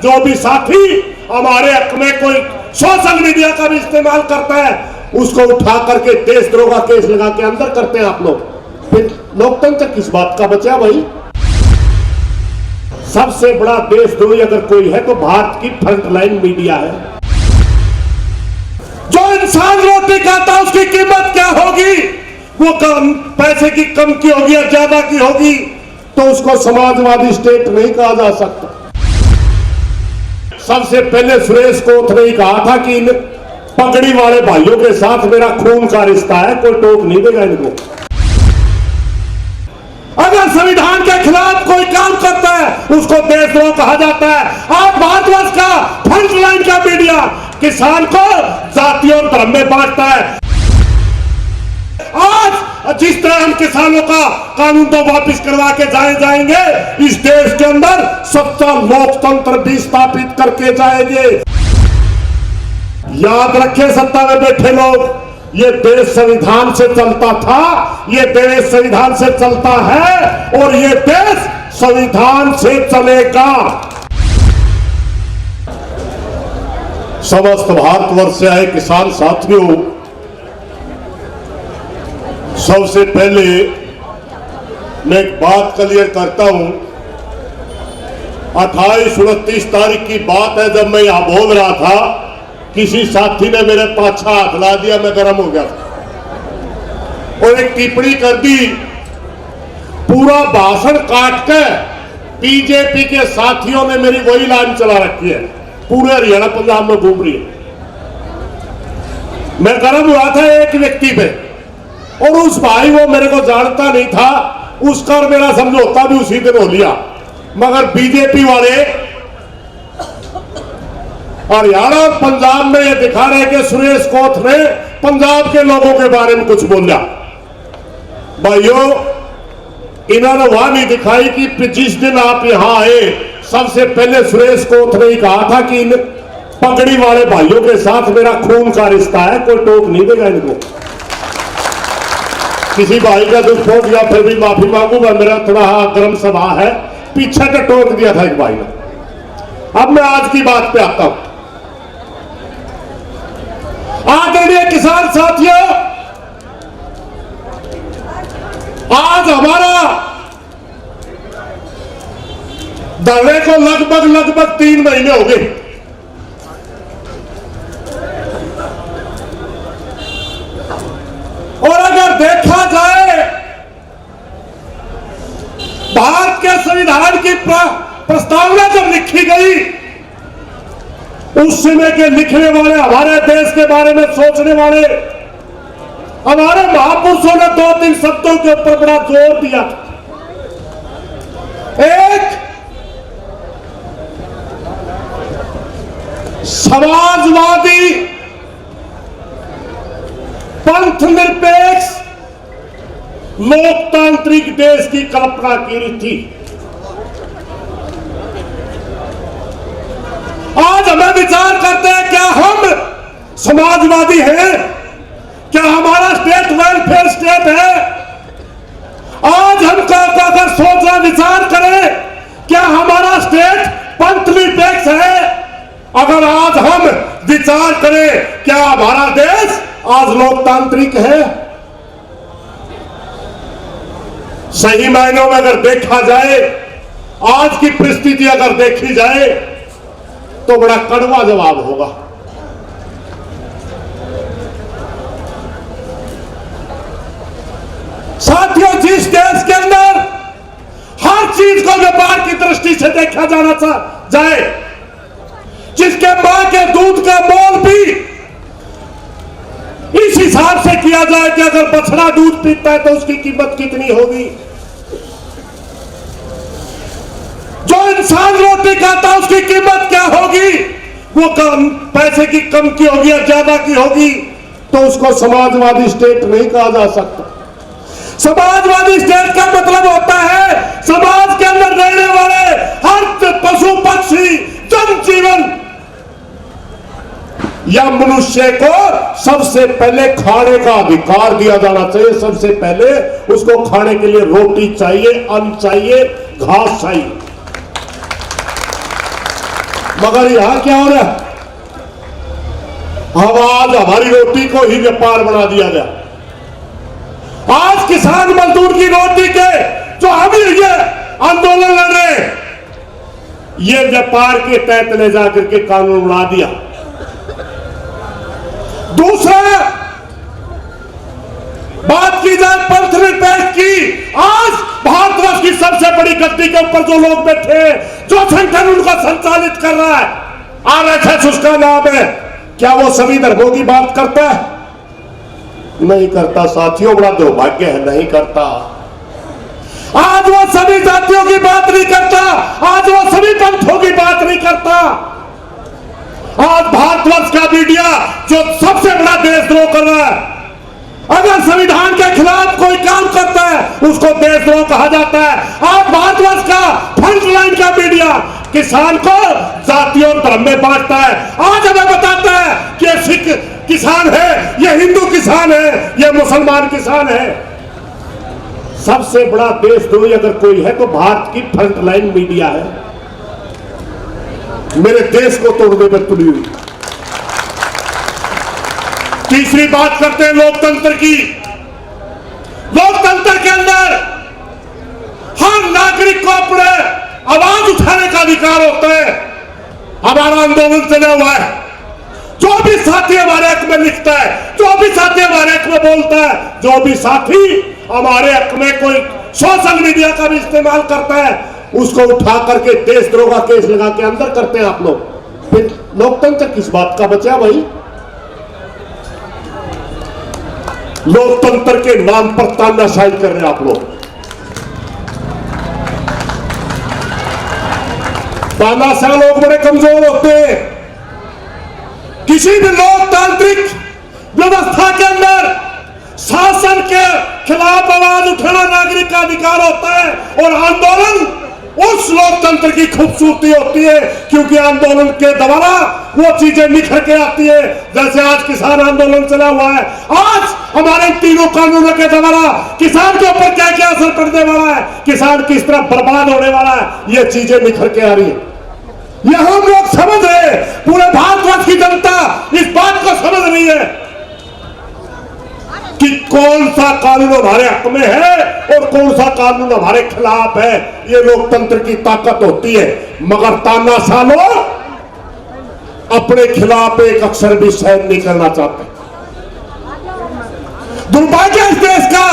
जो भी साथी हमारे हक में कोई सोशल मीडिया का भी इस्तेमाल करता है उसको उठा करके देशद्रोह का केस लगा के अंदर करते हैं आप लोग। फिर लोकतंत्र किस बात का बचा भाई? सबसे बड़ा देशद्रोही अगर कोई है तो भारत की फ्रंटलाइन मीडिया है। जो इंसान रोटी खाता है उसकी कीमत क्या होगी? वो कम पैसे की कम की होगी या ज्यादा की होगी, तो उसको समाजवादी स्टेट नहीं कहा जा सकता। सबसे पहले सुरेश कोथ ने कहा था कि इन पगड़ी वाले भाइयों के साथ मेरा खून का रिश्ता है, कोई टोक नहीं देगा इनको। अगर संविधान के खिलाफ कोई काम करता है उसको देशद्रोह कहा जाता है। आज भारतवर्ष का फ्रंटलाइन का मीडिया किसान को जाति और धर्म में बांटता है। आज जिस तरह हम किसानों का कानून तो वापस करवा के जाएंगे, इस देश के अंदर सच्चा लोकतंत्र भी स्थापित करके जाएंगे। याद रखें सत्ता में बैठे लोग, ये देश संविधान से चलता था, ये देश संविधान से चलता है और ये देश संविधान से चलेगा। समस्त भारतवर्ष से आए किसान साथियों, सबसे पहले मैं एक बात क्लियर करता हूं। 28-29 तारीख की बात है, जब मैं यहां बोल रहा था किसी साथी ने मेरे पाछा हाथ ला दिया, मैं गर्म हो गया और एक टिप्पणी कर दी। पूरा भाषण काट के बीजेपी के साथियों ने मेरी वही लाइन चला रखी है, पूरे हरियाणा पंजाब में घूम रही है। मैं गर्म हुआ था एक व्यक्ति पे, और उस भाई वो मेरे को जानता नहीं था, उसका मेरा समझौता भी उसी दिन हो लिया। मगर बीजेपी वाले हरियाणा और पंजाब में ये दिखा रहे कि सुरेश कोथ ने पंजाब के लोगों के बारे में कुछ बोला। भाइयों, इन्होंने वहां नहीं दिखाई कि जिस दिन आप यहां आए सबसे पहले सुरेश कोथ ने कहा था कि इन पगड़ी वाले भाइयों के साथ मेरा खून का रिश्ता है, कोई टोक नहीं देगा इनको। किसी भाई का दुख हो गया फिर भी माफी मांगूंगा, मेरा थोड़ा गर्म सभा है, पीछे का टोक दिया था एक भाई ने। अब मैं आज की बात पे आता हूं। आदरणीय किसान साथियों, आज हमारा धरने को लगभग 3 महीने हो गए। और अगर देखा जाए भारत के संविधान की प्रस्तावना जब लिखी गई, उस समय के लिखने वाले, हमारे देश के बारे में सोचने वाले हमारे महापुरुषों ने 2-3 शब्दों के ऊपर बड़ा जोर दिया। एक, समाजवादी पंथ निरपेक्ष लोकतांत्रिक देश की कल्पना की थी। आज हमें विचार करते हैं, क्या हम समाजवादी हैं? क्या हमारा स्टेट वेलफेयर स्टेट है? आज हम अगर सोचना विचार करें, क्या हमारा स्टेट पंथ निरपेक्ष है? अगर आज हम विचार करें, क्या हमारा देश आज लोकतांत्रिक है? सही मायनों में अगर देखा जाए, आज की परिस्थिति अगर देखी जाए तो बड़ा कड़वा जवाब होगा। साथियों, जिस देश के अंदर हर चीज को व्यापार की दृष्टि से देखा जाना जाए, जिसके मां के दूध का मोल भी इस हिसाब से किया जाए कि अगर बछड़ा दूध पीता है तो उसकी कीमत कितनी होगी, जो इंसान रोटी खाता है उसकी कीमत क्या होगी, वो कम पैसे की कम की होगी या ज्यादा की होगी, तो उसको समाजवादी स्टेट नहीं कहा जा सकता। समाजवादी स्टेट का मतलब होता है समाज के अंदर रहने वाले हर पशु पक्षी जनजीवन या मनुष्य को सबसे पहले खाने का अधिकार दिया जाना चाहिए। सबसे पहले उसको खाने के लिए रोटी चाहिए, अन्न चाहिए, घास चाहिए। मगर यहां क्या हो रहा है? आज हमारी रोटी को ही व्यापार बना दिया गया। आज किसान मजदूर की रोटी के जो हम ये आंदोलन लड़ रहे हैं, ये व्यापार के तहत ले जाकर के कानून बना दिया। दूसरा, बात की जाए पंथ निरपेक्ष की, आज भारतवर्ष की सबसे बड़ी गद्दी के ऊपर जो लोग बैठे, जो संगठन उनका संचालित कर रहा है, आरएसएस उसका नाम है, क्या वो सभी धर्मों की बात करता है? नहीं करता साथियों, बड़ा दुर्भाग्य है, नहीं करता। आज वो सभी जातियों की बात नहीं करता, आज वो सभी पंथों की बात नहीं करता। आज भारतवर्ष का मीडिया जो सबसे बड़ा देशद्रोह कर रहा है, अगर संविधान के खिलाफ कोई काम करता है उसको देशद्रोह कहा जाता है। आज भारतवर्ष का फ्रंटलाइन का मीडिया किसान को जातियों और धर्म में बांटता है। आज हमें बताता है कि ये सिख किसान है, ये हिंदू किसान है, ये मुसलमान किसान है। सबसे बड़ा देशद्रोही अगर कोई है तो भारत की फ्रंटलाइन मीडिया है, मेरे देश को तोड़ने में तुली हुई। तीसरी बात करते हैं लोकतंत्र की। लोकतंत्र के अंदर हर नागरिक को अपने आवाज उठाने का अधिकार होता है। हमारा आंदोलन चला हुआ है, जो भी साथी हमारे हक में लिखता है, जो भी साथी हमारे हक में बोलता है, जो भी साथी हमारे हक में कोई सोशल मीडिया का भी इस्तेमाल करता है, उसको उठा करके देशद्रोह का केस लगा के अंदर करते हैं आप लोग। फिर लोकतंत्र किस बात का बचा भाई? लोकतंत्र के नाम पर तानाशाही कर रहे हैं आप लोग। तानाशाह लोग बड़े कमजोर होते हैं। किसी भी लोकतांत्रिक व्यवस्था के अंदर शासन के खिलाफ आवाज उठाना नागरिक का अधिकार होता है, और आंदोलन उस लोकतंत्र की खूबसूरती होती है, क्योंकि आंदोलन के द्वारा वो चीजें निखर के आती है। जैसे आज किसान आंदोलन चला हुआ है, आज हमारे तीनों कानूनों के द्वारा किसान के ऊपर क्या क्या असर पड़ने वाला है, किसान किस तरह बर्बाद होने वाला है, ये चीजें निखर के आ रही है। ये हम लोग समझ रहे हैं, पूरे भारतवर्ष की जनता इस बात को समझ रही है कि कौन सा कानून हमारे हक में है और कौन सा कानून हमारे खिलाफ है। ये लोकतंत्र की ताकत होती है। मगर तानाशाह लोग अपने खिलाफ एक अक्षर भी सहन नहीं करना चाहते। दुर्भाग्य इस देश का,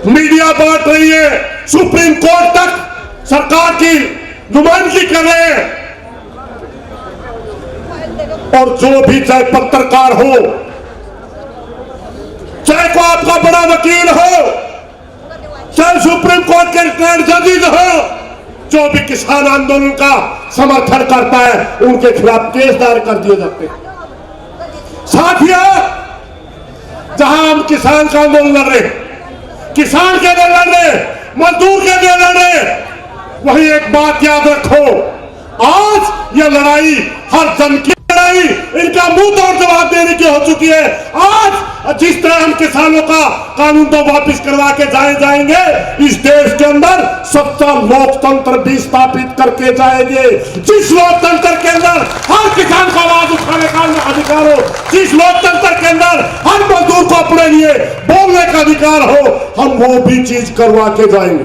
मीडिया बांट रही है, सुप्रीम कोर्ट तक सरकार की नुमाइंदगी कर रहे हैं, और जो भी चाहे पत्रकार हो, चाहे को आपका बड़ा वकील हो, चाहे सुप्रीम कोर्ट के रिटायर्ड जजेस हो, जो भी किसान आंदोलन का समर्थन करता है, उनके खिलाफ केस दायर कर दिए जाते हैं। साथियों, जहां हम किसान का आंदोलन लड़ रहे, किसान के लिए लड़ रहे, मजदूर के लिए लड़ रहे, वही एक बात याद रखो, आज ये लड़ाई हर जन की लड़ाई, इनका मुंह तोड़ जवाब देने की हो चुकी है। आज जिस तरह हम किसानों का कानून तो वापस करवा के जाएंगे, इस देश के अंदर सच्चा लोकतंत्र भी स्थापित करके जाएंगे। जिस लोकतंत्र के अंदर हर किसान को आवाज उठाने का अधिकार हो, जिस लोकतंत्र के अंदर हर मजदूर को अपने लिए बोलने का अधिकार हो, हम वो भी चीज करवा के जाएंगे।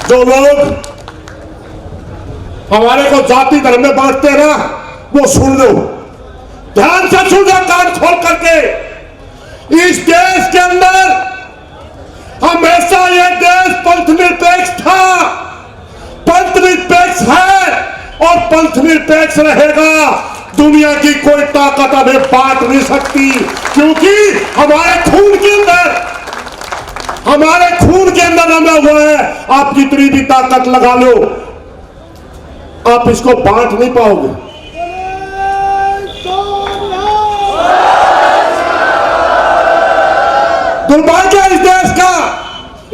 जो लोग हमारे को जाति धर्म में बांटते हैं ना, वो सुन लो, ध्यान से सुन लो, कान खोल करके। इस देश के अंदर हमेशा ये देश पंथ निरपेक्ष था, पंथ निरपेक्ष है और पंथ निरपेक्ष रहेगा। दुनिया की कोई ताकत हमें बांट नहीं सकती, क्योंकि हमारे खून के अंदर दमा हुआ है। आप कितनी भी ताकत लगा लो, आप इसको बांट नहीं पाओगे। दुर्भाग्य इस देश का।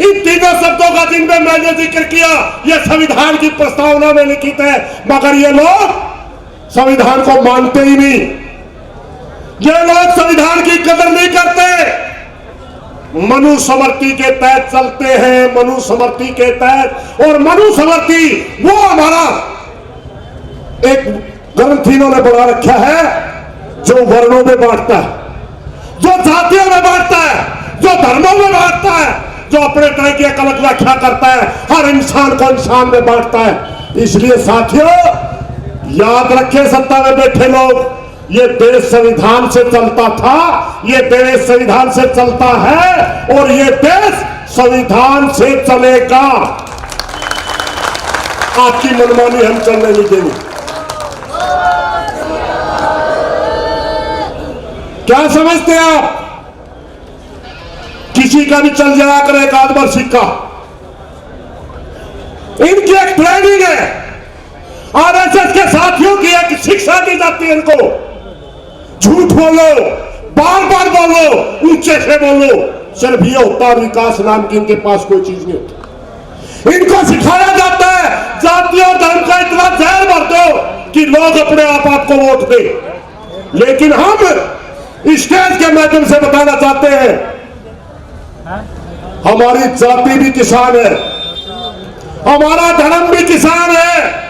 इन तीनों शब्दों का जिनमें मैंने जिक्र किया, यह संविधान की प्रस्तावना में लिखित है, मगर ये लोग संविधान को मानते ही नहीं। ये लोग संविधान की कदर नहीं करते। मनुस्मृति के तहत चलते हैं, मनुस्मृति के तहत। और मनुस्मृति वो हमारा एक ग्रंथ इन्होंने बना रखा है जो वर्णों में बांटता है, जो जातियों में बांटता है, जो धर्मों में बांटता है, जो अपने तरह की एक अलग व्याख्या करता है, हर इंसान को इंसान में बांटता है। इसलिए साथियों याद रखें, सत्ता में बैठे लोग, ये देश संविधान से चलता था, ये देश संविधान से चलता है और ये देश संविधान से चलेगा। आपकी मनमानी हम चलने नहीं देंगे। क्या समझते हैं आप? किसी का भी चल जाया करे एक आध बार सिक्का। इनकी एक ट्रेनिंग है, आरएसएस के साथियों की एक शिक्षा दी जाती है इनको। झूठ बोलो, बार बार बोलो, ऊंचे से बोलो, सिर्फ ये होता है विकास नाम की इनके पास कोई चीज नहीं होती। इनको सिखाया जाता है जाति और धर्म का इतना जहर भर दो कि लोग अपने आप आपको वोट दे। लेकिन हम स्टेज के माध्यम से बताना चाहते हैं, हमारी जाति भी किसान है, हमारा धर्म भी किसान है,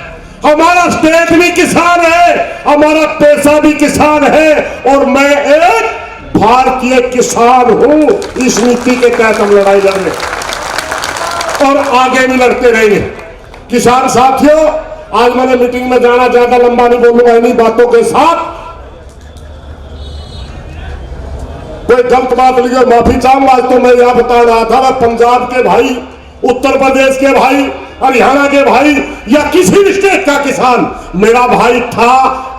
हमारा स्टेट भी किसान है, हमारा पैसा भी किसान है और मैं एक भारतीय किसान हूं। इस नीति के तहत हम लड़ाई लड़ रहे हैं और आगे भी लड़ते रहेंगे। किसान साथियों, आज मैंने मीटिंग में जाना, ज्यादा लंबा नहीं बोलूंगा, इन्हीं बातों के साथ कोई गलत बात लिखो माफी चाहूंगा। आज तो मैं यहां बता रहा था, मैं पंजाब के भाई, उत्तर प्रदेश के भाई, हरियाणा के भाई या किसी भी स्टेट का किसान मेरा भाई था,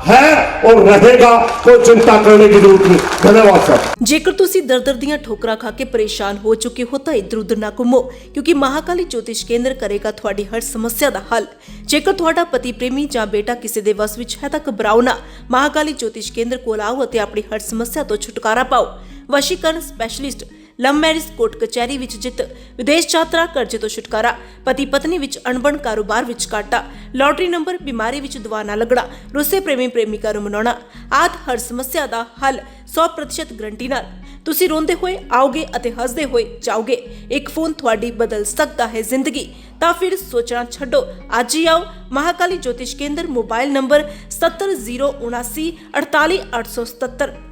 है और रहेगा। कोई चिंता करने की जरूरत नहीं। धन्यवाद सर। ਜੇਕਰ ਤੁਸੀਂ ਦਰ ਦੀਆਂ ਠੋਕਰਾਂ ਖਾ ਕੇ ਪਰੇਸ਼ਾਨ ਹੋ ਚੁੱਕੇ ਹੋ ਤਾਂ ਇੱਧਰ ਉੱਧਰ ਨਾ ਘੁੰਮੋ, ਕਿਉਂਕਿ ਮਹਾਕਾਲੀ ਜੋਤਿਸ਼ ਕੇਂਦਰ ਕਰੇਗਾ ਤੁਹਾਡੀ ਹਰ ਸਮੱਸਿਆ ਦਾ ਹੱਲ। ਜੇਕਰ ਤੁਹਾਡਾ ਪਤੀ ਪ੍ਰੇਮੀ ਜਾਂ ਬੇਟਾ ਕਿਸੇ ਦੇ ਵਸ ਵਿੱਚ ਹੈ ਤਾਂ ਘਬਰਾਓ ਨਾ, ਮਹਾਕਾਲੀ ਜੋਤਿਸ਼ ਕੇਂਦਰ ਕੋਲ ਆਓ ਅਤੇ ਆਪਣੀ ਹਰ ਸਮੱਸਿਆ ਤੋਂ ਛੁਟਕਾਰਾ ਪਾਓ। ਵਸ਼ੀਕਰਨ ਸਪੈਸ਼ਲਿਸਟ, ਲਵ ਮੈਰਿਜ ਕੋਰਟ ਕਚਹਿਰੀ ਵਿੱਚ ਜਿੱਤ, ਵਿਦੇਸ਼ ਯਾਤਰਾ, ਕਰਜ਼ੇ ਤੋਂ ਛੁਟਕਾਰਾ, ਪਤੀ ਪਤਨੀ ਵਿੱਚ ਅਣਬਣ, ਕਾਰੋਬਾਰ ਵਿੱਚ ਘਾਟਾ, ਲੋਟਰੀ ਨੰਬਰ, ਬਿਮਾਰੀ ਵਿੱਚ ਦਵਾ ਨਾ ਲੱਗਣਾ, ਰੁੱਸੇ ਪ੍ਰੇਮੀ ਪ੍ਰੇਮਿਕਾ ਨੂੰ ਮਨਾਉਣਾ ਆਦਿ ਹਰ ਸਮੱਸਿਆ ਦਾ ਹੱਲ 100% ਗਰੰਟੀ ਨਾਲ। ਤੁਸੀਂ ਰੋਂਦੇ ਹੋਏ ਆਓਗੇ ਅਤੇ ਹੱਸਦੇ ਹੋਏ ਜਾਓਗੇ। ਇੱਕ ਫੋਨ ਤੁਹਾਡੀ ਬਦਲ ਸਕਦਾ ਹੈ ਜ਼ਿੰਦਗੀ। ਤਾਂ ਫਿਰ ਸੋਚਣਾ ਛੱਡੋ, ਅੱਜ ਹੀ ਆਓ। ਮਹਾਕਾਲੀ ਜੋਤਿਸ਼ ਕੇਂਦਰ, ਮੋਬਾਈਲ ਨੰਬਰ 7007948877।